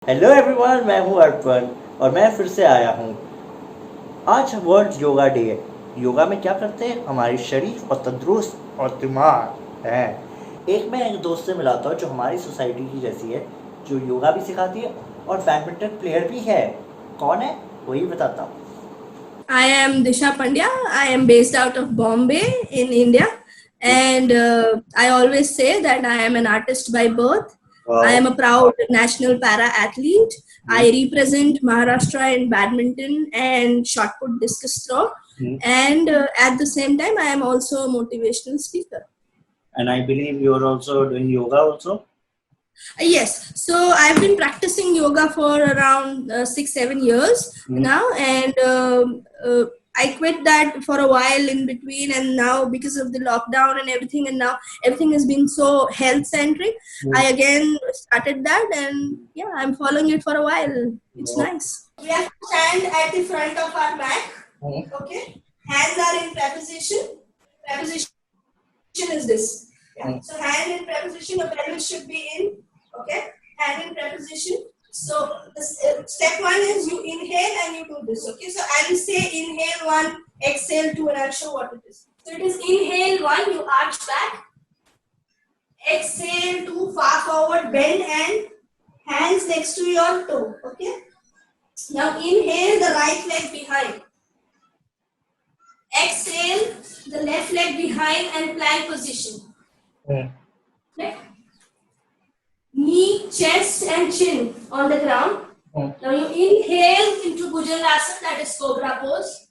Hello everyone, मैं हूं अर्पण और मैं फिर से आया हूं। आज वर्ल्ड योगा डे है। योगा में क्या करते हैं, हमारे शरीर और तंदुरुस्त और दिमाग है। मैं एक दोस्त से मिला था जो हमारी सोसाइटी की जैसी है, जो योगा भी सिखाती है और बैडमिंटन प्लेयर भी है। कौन है वही बताता हूँ। I am Disha Pandya. I am based out of Bombay in India. And I always say that I am an artist by birth. I am a proud national para athlete. I represent Maharashtra in badminton and shot put discus throw. And at the same time, I am also a motivational speaker. And I believe you're also doing yoga also. Yes, so I've been practicing yoga for around 6-7 years now, and I quit that for a while in between, and now because of the lockdown and everything, and now everything has been so health centric. I again started that, and yeah, I'm following it for a while. It's nice. We have to stand at the front of our mat. Okay, hands are in preposition. Preposition is this. Yeah. So hand in preposition, your pelvis should be in. Okay, hand in preposition. So the step one is you inhale and you do this. Okay, so I will say inhale one, exhale two, and I'll show what it is. So it is inhale one, you arch back. Exhale two, far forward, bend and hands next to your toe. Okay. Now inhale the right leg behind. Exhale the left leg behind and plank position. Okay. Knee, chest and chin on the ground. Now you inhale into Bhujangasana, that is Cobra pose.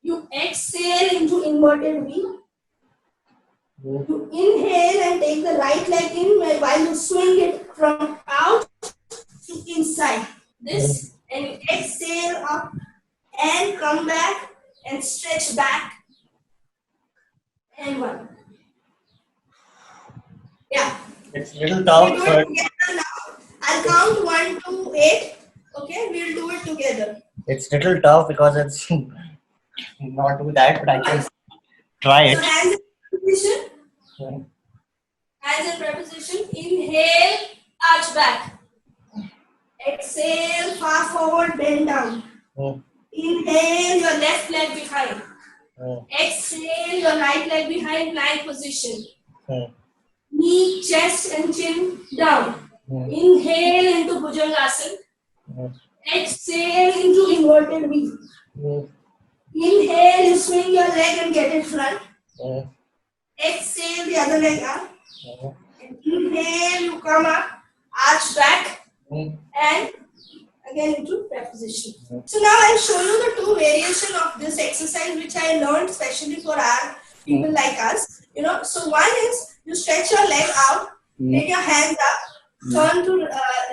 You exhale into inverted V. You inhale and take the right leg in while you swing it from out to inside. This and you exhale up and come back and stretch back. And one. Yeah. It's a little tough, but I'll count 1 to 8. Okay, we'll do it together. it's a little tough because it's not do that, but I can try So it. hands in preposition. Hands in preposition. Inhale, arch back. Exhale, far forward, bend down. Inhale, your left leg behind. Exhale, your right leg behind, plank position. Knee, chest and chin down. Inhale into Bhujangasana. Exhale into inverted V. Inhale, you swing your leg and get it front. Exhale, the other leg up. And inhale, you come up, arch back, and again into preposition. So now I'll show you the two variations of this exercise which I learned specially for our people like us. So one is you stretch your leg out, take your hands up, turn to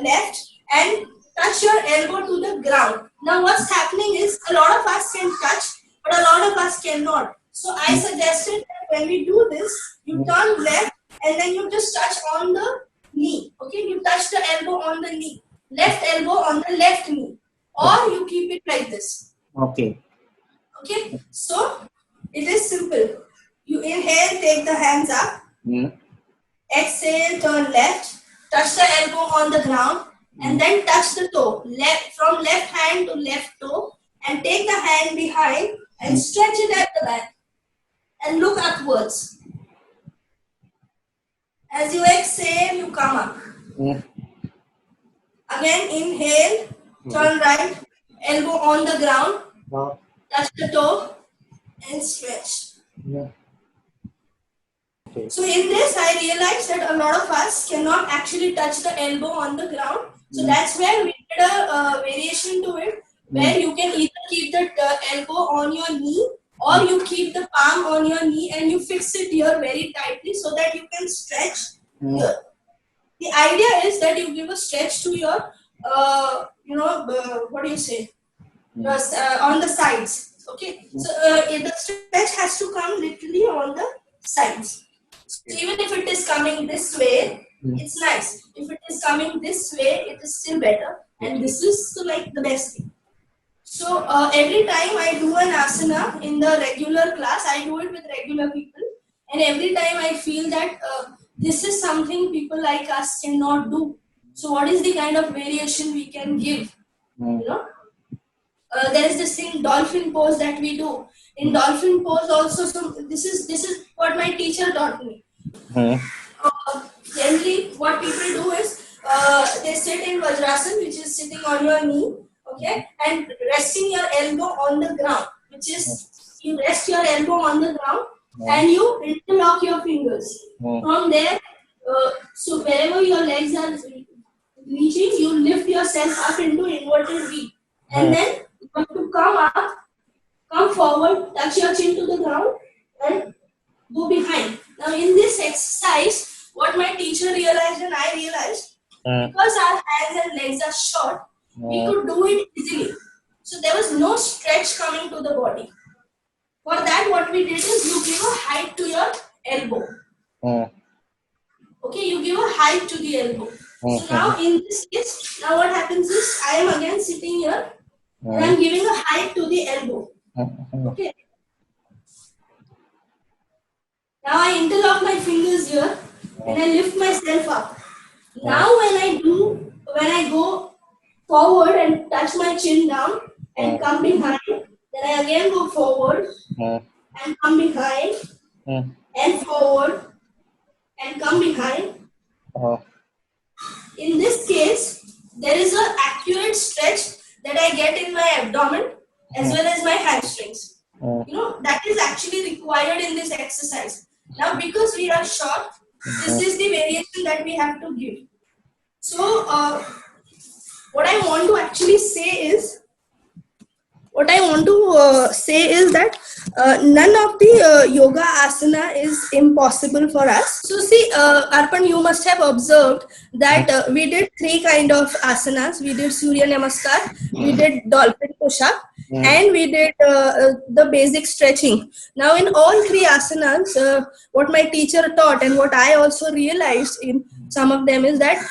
left, and touch your elbow to the ground. Now what's happening is a lot of us can touch, but a lot of us cannot. So I suggested that when we do this, you turn left and then you just touch on the knee. Okay, you touch the elbow on the knee, left elbow on the left knee, or you keep it like this. Okay. Okay, so it is simple. You inhale, take the hands up. Exhale, turn left, touch the elbow on the ground, and then touch the toe. From left hand to left toe, and take the hand behind and stretch it at the back. And look upwards. As you exhale, you come up. Again, inhale, turn right, elbow on the ground, touch the toe, and stretch. So in this, I realized that a lot of us cannot actually touch the elbow on the ground. So that's where we did a variation to it, where you can either keep the elbow on your knee, or you keep the palm on your knee and you fix it here very tightly so that you can stretch here. The idea is that you give a stretch to your, what do you say, on the sides. Okay, so the stretch has to come literally on the sides. So even if it is coming this way, it's nice. If it is coming this way, it is still better. And this is like the best thing. So every time I do an asana in the regular class, I do it with regular people. And every time I feel that this is something people like us cannot do. So what is the kind of variation we can give? You know, there is this thing dolphin pose that we do. In dolphin pose also, this is what my teacher taught me. Generally, what people do is they sit in Vajrasan, which is sitting on your knee, okay, and resting your elbow on the ground, which is you rest your elbow on the ground and you interlock your fingers. From there, so wherever your legs are reaching, you lift yourself up into inverted V, and then you have to come up, come forward, touch your chin to the ground, and go behind. Now, in this exercise, what my teacher realized and I realized, because our hands and legs are short, we could do it easily. So there was no stretch coming to the body. For that, what we did is you give a height to your elbow. Okay, you give a height to the elbow. So now in this case, now what happens is I am again sitting here and I am giving a height to the elbow. Okay. Now I interlock my fingers here and I lift myself up. Now when I go forward and touch my chin down and come behind, then I again go forward and come behind and forward and come behind. In this case, there is an accurate stretch that I get in my abdomen as well as my hamstrings. You know, that is actually required in this exercise. Now, because we are short, this is the variation that we have to give. So, what I want to actually say is, that none of the yoga asana is impossible for us. So see, Arpan, you must have observed that we did three kind of asanas. We did Surya Namaskar, we did dolphin push-up, and we did the basic stretching. Now in all three asanas, what my teacher taught and what I also realized in some of them is that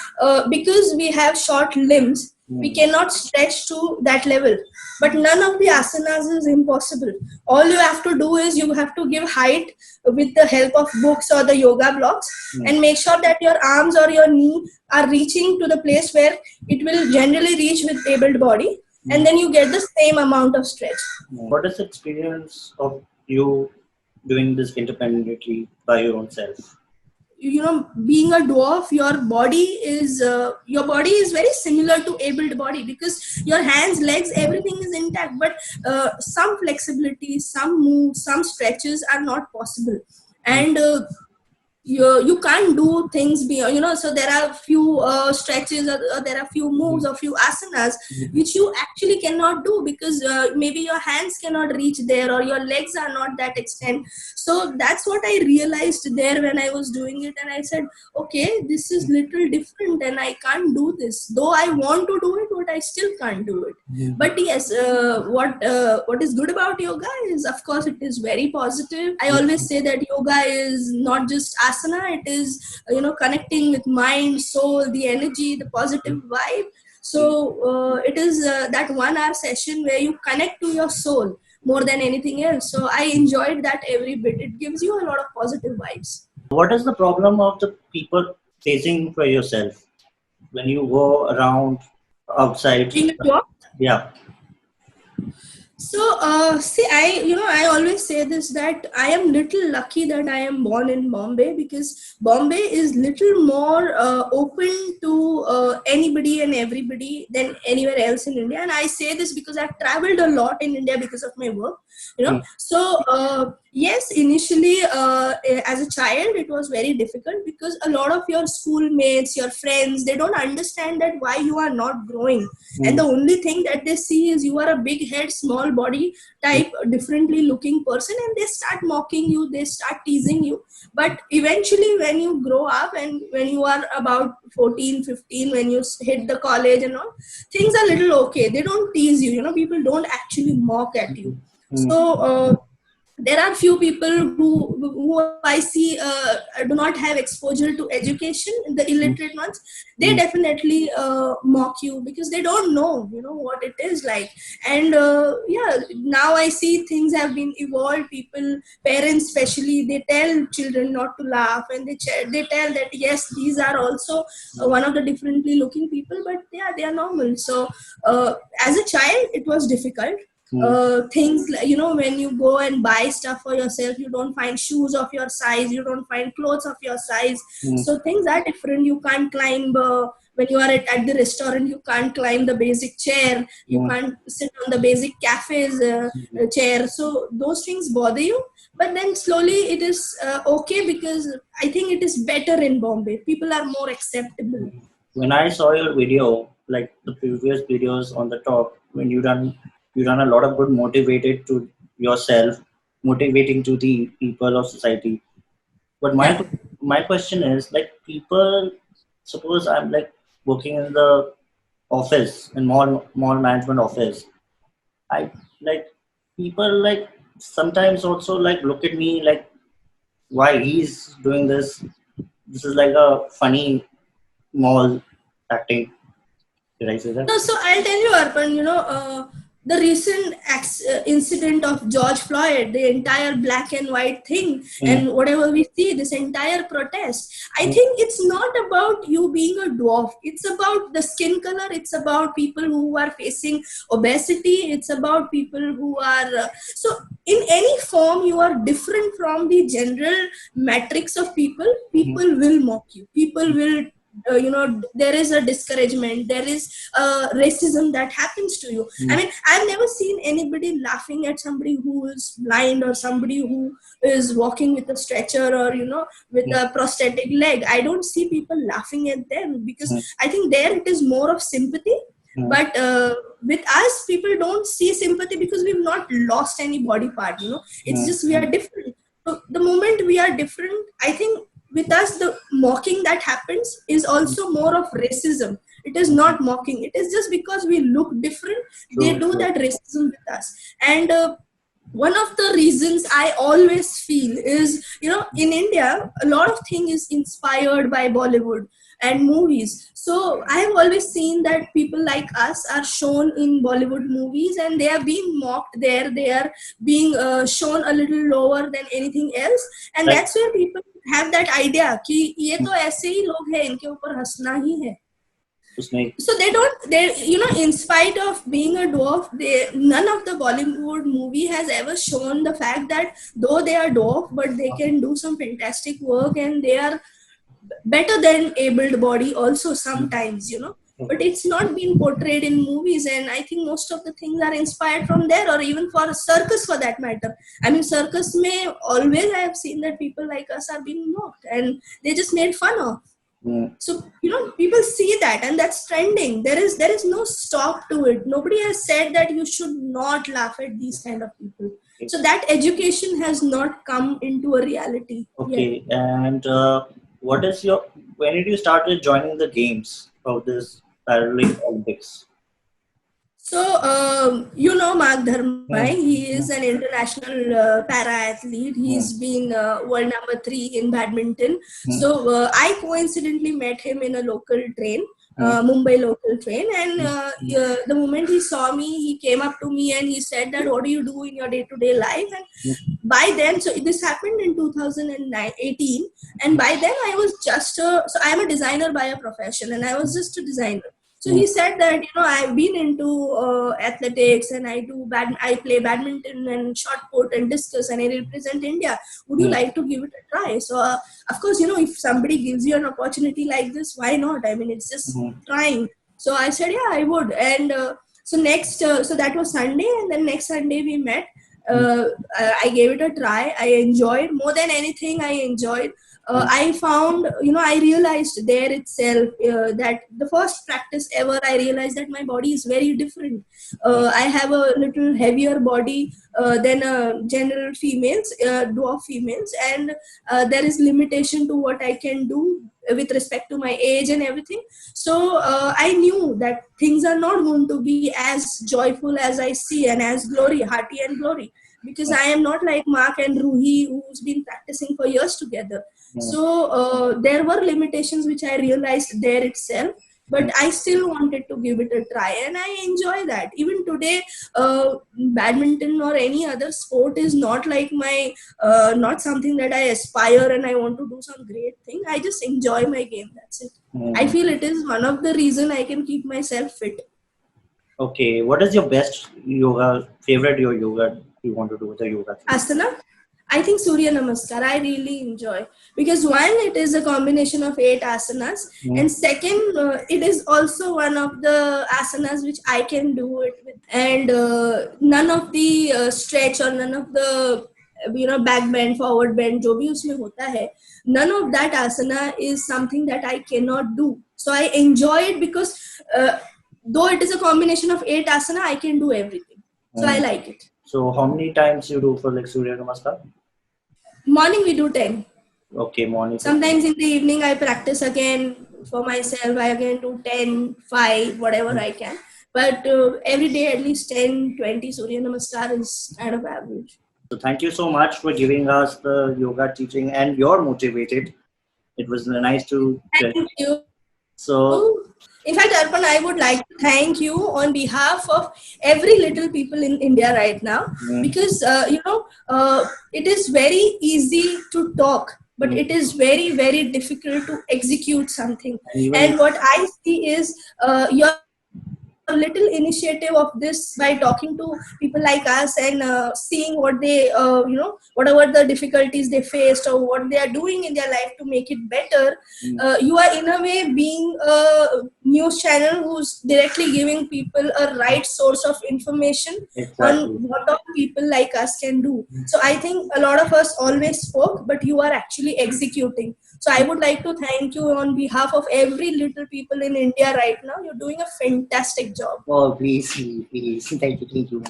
because we have short limbs, we cannot stretch to that level. But none of the asanas is impossible. All you have to do is you have to give height with the help of books or the yoga blocks and make sure that your arms or your knee are reaching to the place where it will generally reach with abled body, and then you get the same amount of stretch. What is the experience of you doing this independently by your own self? You know, being a dwarf, your body is very similar to abled body because your hands, legs, everything is intact, but some flexibility, some moves, some stretches are not possible, and you can't do things beyond, you know, so there are few stretches or there are few moves or few asanas which you actually cannot do because maybe your hands cannot reach there or your legs are not that extent. So that's what I realized there when I was doing it, and I said, okay, this is little different and I can't do this, though I want to do it, but I still can't do it. But yes, what is good about yoga is, of course, it is very positive. I always say that yoga is not just asana, it is connecting with mind, soul, the energy, the positive vibe. So it is that 1 hour session where you connect to your soul more than anything else. So I enjoyed that every bit. It gives you a lot of positive vibes. What is the problem of the people facing for yourself when you go around outside? Yeah. So, see, I always say this, that I am little lucky that I am born in Bombay, because Bombay is little more open to anybody and everybody than anywhere else in India. And I say this because I've traveled a lot in India because of my work, So, yes, initially as a child, it was very difficult because a lot of your schoolmates, your friends, they don't understand that why you are not growing. And the only thing that they see is you are a big head, small body type, differently looking person, and they start mocking you, they start teasing you. But eventually when you grow up and when you are about 14, 15, when you hit the college and all, things are little okay. They don't tease you, people don't actually mock at you. So there are few people who I see do not have exposure to education, the illiterate ones. They Mm. definitely mock you because they don't know, what it is like. And yeah, now I see things have been evolved. People, parents especially, they tell children not to laugh, and they tell that yes, these are also one of the differently looking people, but yeah, they are normal. So as a child it was difficult. Mm. Things like, when you go and buy stuff for yourself, you don't find shoes of your size, you don't find clothes of your size. Mm. So things are different. You can't climb when you are at the restaurant, you can't climb the basic chair, you Mm. can't sit on the basic cafes chair. So those things bother you, but then slowly it is okay, because I think it is better in Bombay. People are more acceptable. When I saw your video, like the previous videos on the top, when you done a lot of good motivated to yourself, motivating to the people of society. But Yeah. my question is like people, suppose I'm like working in the office in mall management office. I like people like sometimes also like look at me like why he's doing this. This is like a funny mall acting. Did I say that? No, so I'll tell you, Arpan, the recent incident of George Floyd, the entire black and white thing, Mm. and whatever we see, this entire protest, I Mm. think it's not about you being a dwarf. It's about the skin color. It's about people who are facing obesity. It's about people who are, so in any form, you are different from the general matrix of people. Mm. People will mock you. People will there is a discouragement, there is racism that happens to you. I Mm. mean, I've never seen anybody laughing at somebody who is blind, or somebody who is walking with a stretcher, or with Mm. a prosthetic leg. I don't see people laughing at them, because Mm. I think there it is more of sympathy. Mm. But with us, people don't see sympathy because we've not lost any body part. It's Mm. just we are different. So the moment we are different, I think with us, the mocking that happens is also more of racism. It is not mocking. It is just because we look different, they True, do true. that racism with us. And one of the reasons I always feel is, in India, a lot of thing is inspired by Bollywood and movies. So I have always seen that people like us are shown in Bollywood movies, and they are being mocked there. They are being shown a little lower than anything else, and Like that's where people have that idea कि ये तो ऐसे ही लोग हैं, इनके ऊपर हंसना ही है. उसमें So in spite of being a dwarf, none of the Bollywood movie has ever shown the fact that though they are dwarf, but they can do some fantastic work, and they are better than abled body also sometimes. But it's not been portrayed in movies, and I think most of the things are inspired from there, or even for a circus for that matter. I mean, circus may always, I have seen that people like us are being mocked, and they just made fun of. mm, So people see that, and that's trending. There is no stop to it. Nobody has said that you should not laugh at these kind of people. So that education has not come into a reality yet. okay. And what is your when did you started joining the games of this Paralympic Olympics? So, Mark Dharmai, Mm. he is an international para athlete. He's been world number 3 in badminton. Mm. So, I coincidentally met him in a local train, Mm. Mumbai local train. And the moment he saw me, he came up to me and he said that, what do you do in your day-to-day life? And by then, so this happened in 2018. And by then I was so I'm a designer by a profession, and I was just a designer. So he said that, I've been into athletics, and I play badminton and shot put and discus, and I represent India. Would you like to give it a try? So, of course, if somebody gives you an opportunity like this, why not? I mean, it's just trying. So I said, yeah, I would. And so that was Sunday, and then next Sunday we met. I gave it a try. I enjoyed more than anything. I enjoyed. I found, I realized there itself that the first practice ever, I realized that my body is very different. I have a little heavier body than general females, dwarf females, and there is limitation to what I can do with respect to my age and everything. So I knew that things are not going to be as joyful as I see, and as hearty and glory. because I am not like Mark and Ruhi, who's been practicing for years together. So there were limitations which I realized there itself, but I still wanted to give it a try, and I enjoy that. Even today, badminton or any other sport is not like my, not something that I aspire and I want to do some great thing. I just enjoy my game. That's it. I feel it is one of the reason I can keep myself fit. Okay, what is your best favorite yoga you want to do with the yoga? Asana, I think Surya Namaskar I really enjoy, because one, it is a combination of 8 asanas, and second, it is also one of the asanas which I can do it with, and none of the stretch or none of the back bend, forward bend, जो भी उसमें होता है, none of that asana is something that I cannot do. So I enjoy it because though it is a combination of 8 asana, I can do everything. So I like it. So how many times you do for like Surya Namaskar? Morning we do 10. Okay, morning. Sometimes in the evening I practice again for myself. I again do 10, 5, whatever I can. But every day at least 10, 20 Surya Namaskar is kind of average. So thank you so much for giving us the yoga teaching, and you're motivated. It was nice to. Thank you. So, in fact, Arpan, I would like to thank you on behalf of every little people in India right now, because it is very easy to talk, but it is very, very difficult to execute something. And what I see is your little initiative of this, by talking to people like us and seeing what they whatever the difficulties they faced or what they are doing in their life to make it better. You are in a way being a news channel who's directly giving people a right source of information on what all people like us can do. So I think a lot of us always spoke, but you are actually executing. So I would like to thank you on behalf of every little people in India right now. You're doing a fantastic job. Oh, please. Thank you.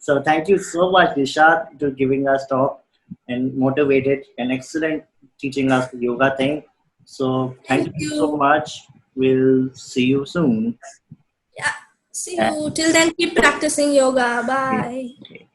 So thank you so much, Disha, to giving us talk and motivated and excellent teaching us the yoga thing. So thank you so much. We'll see you soon. Yeah. See you. Till then, keep practicing yoga. Bye. Okay.